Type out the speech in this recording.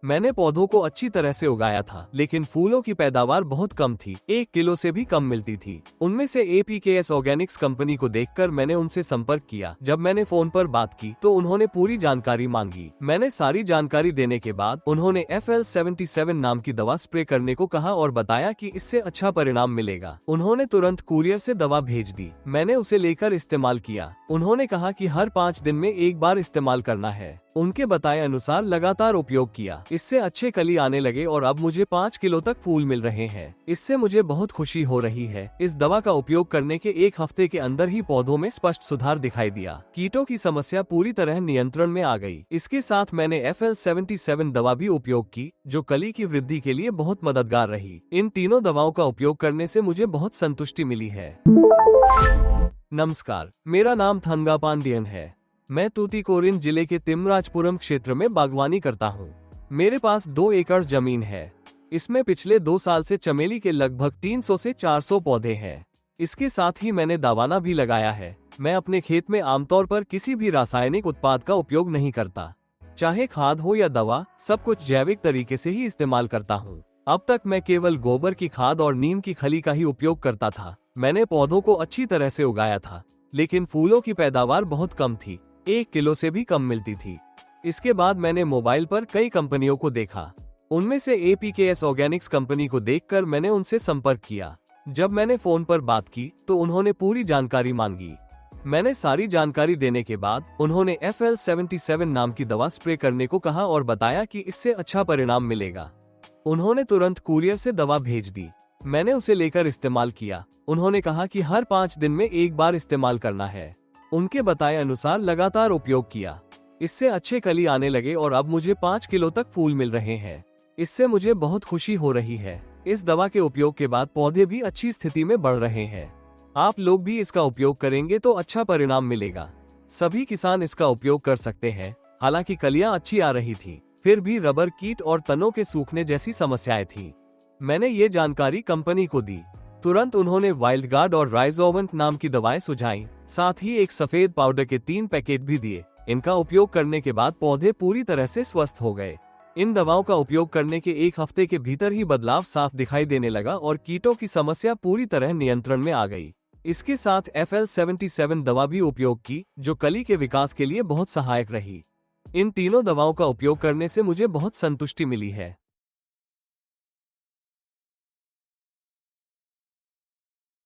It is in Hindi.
मैंने पौधों को अच्छी तरह से उगाया था, लेकिन फूलों की पैदावार बहुत कम थी, 1 किलो से भी कम मिलती थी। उनमें से APKS ऑर्गेनिक्स कंपनी को देखकर मैंने उनसे संपर्क किया। जब मैंने फोन पर बात की तो उन्होंने पूरी जानकारी मांगी। मैंने सारी जानकारी देने के बाद उन्होंने FL77 नाम की दवा स्प्रे करने को कहा और बताया कि इससे अच्छा परिणाम मिलेगा। उन्होंने तुरंत कुरियर से दवा भेज दी। मैंने उसे लेकर इस्तेमाल किया। उन्होंने कहा कि हर 5 दिन में एक बार इस्तेमाल करना है। उनके बताए अनुसार लगातार उपयोग किया। इससे अच्छे कली आने लगे और अब मुझे 5 किलो तक फूल मिल रहे हैं। इससे मुझे बहुत खुशी हो रही है। इस दवा का उपयोग करने के 1 हफ्ते के अंदर ही पौधों में स्पष्ट सुधार दिखाई दिया। कीटों की समस्या पूरी तरह नियंत्रण में आ गई। इसके साथ मैंने FL77 दवा भी उपयोग की, जो कली की वृद्धि के लिए बहुत मददगार रही। इन तीनों दवाओं का उपयोग करने से मुझे बहुत संतुष्टि मिली है। नमस्कार, मेरा नाम थंगा पांडियन है। मैं तूतीकोरिन जिले के तिमराजपुरम क्षेत्र में बागवानी करता हूँ। मेरे पास 2 एकड़ जमीन है। इसमें पिछले 2 साल से चमेली के लगभग 300 से 400 पौधे हैं। इसके साथ ही मैंने दावाना भी लगाया है। मैं अपने खेत में आमतौर पर किसी भी रासायनिक उत्पाद का उपयोग नहीं करता। चाहे खाद हो या दवा, सब कुछ जैविक तरीके से ही इस्तेमाल करता हूँ। अब तक मैं केवल गोबर की खाद और नीम की खली का ही उपयोग करता था। मैंने पौधों को अच्छी तरह से उगाया था, लेकिन फूलों की पैदावार बहुत कम थी, 1 किलो से भी कम मिलती थी। इसके बाद मैंने मोबाइल पर कई कंपनियों को देखा। उनमें से APKS ऑर्गेनिक्स कंपनी को देखकर मैंने उनसे संपर्क किया। जब मैंने फोन पर बात की तो उन्होंने पूरी जानकारी मांगी। मैंने सारी जानकारी देने के बाद उन्होंने FL77 नाम की दवा स्प्रे करने को कहा और बताया कि इससे अच्छा परिणाम मिलेगा। उन्होंने तुरंत कुरियर से दवा भेज दी। मैंने उसे लेकर इस्तेमाल किया। उन्होंने कहा कि हर 5 दिन में एक बार इस्तेमाल करना है। उनके बताए अनुसार लगातार उपयोग किया। इससे अच्छे कली आने लगे और अब मुझे 5 किलो तक फूल मिल रहे हैं। इससे मुझे बहुत खुशी हो रही है। इस दवा के उपयोग के बाद पौधे भी अच्छी स्थिति में बढ़ रहे हैं। आप लोग भी इसका उपयोग करेंगे तो अच्छा परिणाम मिलेगा। सभी किसान इसका उपयोग कर सकते हैं। हालांकि कलियां अच्छी आ रही थी, फिर भी रबर कीट और तनों के सूखने जैसी समस्याएं थी। मैंने ये जानकारी कंपनी को दी। तुरंत उन्होंने वाइल्ड गार्ड और राइजोवेंट नाम की दवाएं सुझाई। साथ ही एक सफेद पाउडर के 3 पैकेट भी दिए। इनका उपयोग करने के बाद पौधे पूरी तरह से स्वस्थ हो गए। इन दवाओं का उपयोग करने के 1 हफ्ते के भीतर ही बदलाव साफ दिखाई देने लगा और कीटों की समस्या पूरी तरह नियंत्रण में आ गई। इसके साथ FL77 दवा भी उपयोग की, जो कली के विकास के लिए बहुत सहायक रही। इन तीनों दवाओं का उपयोग करने से मुझे बहुत संतुष्टि मिली है।